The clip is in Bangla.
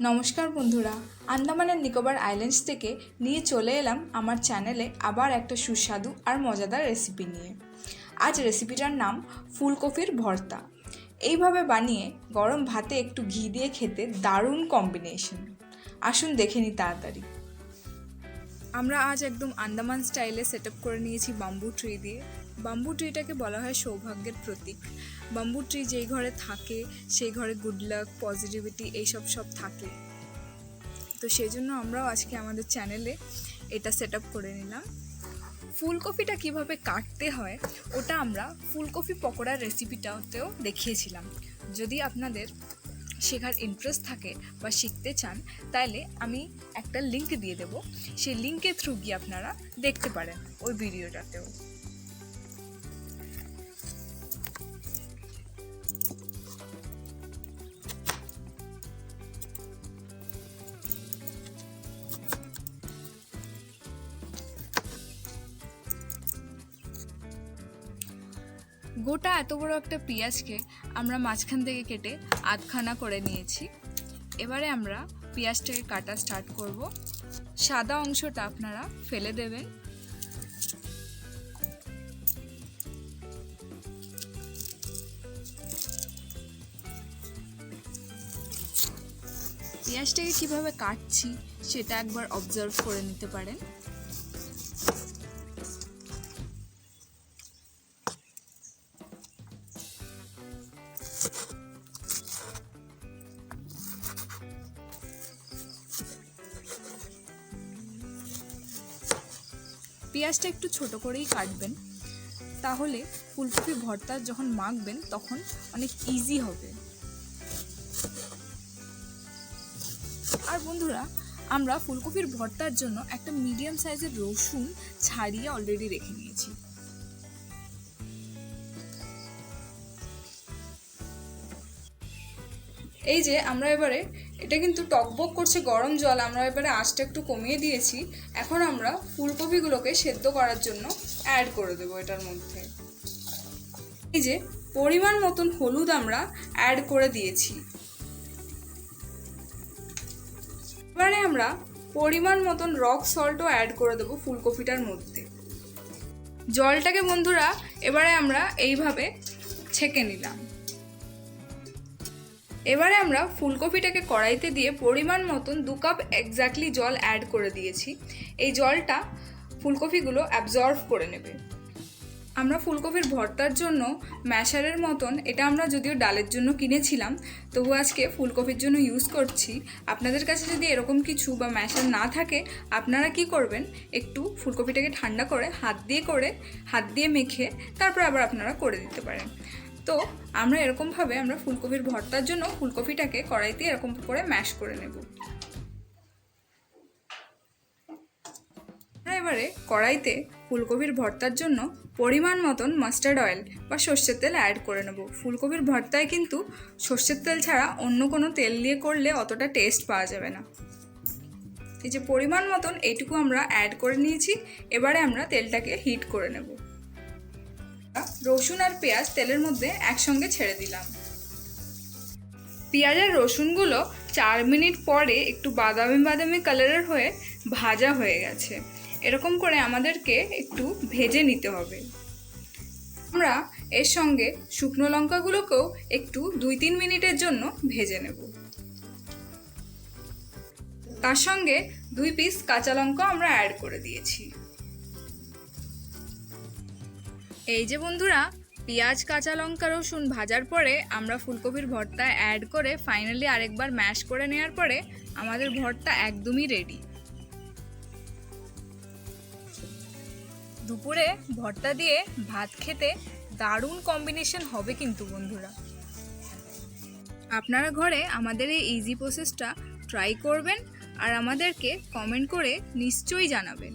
নমস্কার বন্ধুরা, আন্দামান নিকোবর আইল্যান্ডস থেকে নিয়ে চলে এলাম আমার চ্যানেলে আবার একটা সুস্বাদু আর মজাদার রেসিপি নিয়ে। আজ রেসিপিটার নাম ফুলকপির ভর্তা। এইভাবে বানিয়ে গরম ভাতে একটু ঘি দিয়ে খেতে দারুণ কম্বিনেশন। আসুন দেখে নিই তাড়াতাড়ি। আমরা আজ একদম আন্দামান স্টাইলে সেট আপ করে নিয়েছি বাম্বু ট্রি দিয়ে। বাম্বু ট্রিটাকে বলা হয় সৌভাগ্যের প্রতীক। বাম্বু ট্রি যেই ঘরে থাকে সেই ঘরে গুড লাক, পজিটিভিটি এইসব সব থাকে। তো সেই জন্য আমরাও আজকে আমাদের চ্যানেলে এটা সেট আপ করে নিলাম। ফুলকপিটা কিভাবে কাটতে হয় ওটা আমরা ফুলকপি পকোড়ার রেসিপিটাতেও দেখিয়েছিলাম। যদি আপনাদের শেখার ইন্টারেস্ট থাকে বা শিখতে চান তাহলে আমি একটা লিঙ্ক দিয়ে দেব, সেই লিঙ্কের থ্রু গিয়ে আপনারা দেখতে পারেন ওই ভিডিওটাতেও। গোটা এত বড় একটা পেঁয়াজকে আমরা মাঝখান থেকে কেটে আধখানা করে নিয়েছি। এবারে আমরা পেঁয়াজটাকে কাটা স্টার্ট করব। সাদা অংশটা আপনারা ফেলে দেবেন। পেঁয়াজটাকে কিভাবে কাটছি সেটা একবার অবজার্ভ করে নিতে পারেন। পেঁয়াজটা একটু ছোট করেই কাটবেন, তাহলে ফুলকপি ভর্তা যখন মাখবেন তখন অনেক ইজি হবে। আর বন্ধুরা, আমরা ফুলকপির ভর্তার জন্য একটা মিডিয়াম সাইজের রসুন ছাড়িয়ে অলরেডি রেখে নিয়েছি। এই যে আমরা এবারে, এটা কিন্তু টকবক করছে গরম জল, আমরা এবারে আঁচটা একটু কমিয়ে দিয়েছি। এখন আমরা ফুলকপিগুলোকে সেদ্ধ করার জন্য অ্যাড করে দেবো এটার মধ্যে। এই যে পরিমাণ মতন হলুদ আমরা অ্যাড করে দিয়েছি। এবারে আমরা পরিমাণ মতন রক সল্টও অ্যাড করে দেবো ফুলকপিটার মধ্যে। জলটাকে বন্ধুরা এবারে আমরা এইভাবে ছেঁকে নিলাম। এবারে আমরা ফুলকপিটাকে কড়াইতে দিয়ে পরিমাণ মতন 2 কাপ এক্স্যাক্টলি জল অ্যাড করে দিয়েছি। এই জলটা ফুলকপিগুলো অ্যাবজর্ব করে নেবে। আমরা ফুলকপির ভর্তার জন্য ম্যাশারের মতন, এটা আমরা যদিও ডালের জন্য কিনেছিলাম, তবু আজকে ফুলকপির জন্য ইউজ করছি। আপনাদের কাছে যদি এরকম কিছু বা ম্যাশার না থাকে, আপনারা কি করবেন, একটু ফুলকপিটাকে ঠান্ডা করে হাত দিয়ে মেখে তারপর আবার আপনারা করে দিতে পারেন। তো আমরা এরকমভাবে আমরা ফুলকপির ভর্তার জন্য ফুলকপিটাকে কড়াইতে এরকম করে ম্যাশ করে নেব। এবারে কড়াইতে ফুলকপির ভর্তার জন্য পরিমাণ মতন মাস্টার্ড অয়েল বা সর্ষের তেল অ্যাড করে নেব। ফুলকপির ভর্তায় কিন্তু সর্ষের তেল ছাড়া অন্য কোনো তেল দিয়ে করলে অতটা টেস্ট পাওয়া যাবে না। এই যে পরিমাণ মতন এইটুকু আমরা অ্যাড করে নিয়েছি। এবারে আমরা তেলটাকে হিট করে নেব। রসুন আর পেঁয়াজ তেলের মধ্যে একসঙ্গে ছেড়ে দিলাম। পেঁয়াজ আর রসুনগুলো 4 মিনিট পরে একটু বাদামি বাদামি কালারের হয়ে ভাজা হয়ে গেছে। এরকম করে আমাদেরকে একটু ভেজে নিতে হবে। আমরা এর সঙ্গে শুকনো লঙ্কাগুলোকেও একটু 2-3 মিনিটের জন্য ভেজে নেব। তার সঙ্গে 2 পিস কাঁচা লঙ্কা আমরা অ্যাড করে দিয়েছি। এই যে বন্ধুরা, পেঁয়াজ, কাঁচা লঙ্কা, রসুন ভাজার পরে আমরা ফুলকপির ভর্তা অ্যাড করে ফাইনালি আরেকবার ম্যাশ করে নেওয়ার পরে আমাদের ভর্তা একদমই রেডি। দুপুরে ভর্তা দিয়ে ভাত খেতে দারুণ কম্বিনেশন হবে কিন্তু বন্ধুরা। আপনারা ঘরে আমাদের এই ইজি প্রসেসটা ট্রাই করবেন আর আমাদেরকে কমেন্ট করে নিশ্চয়ই জানাবেন।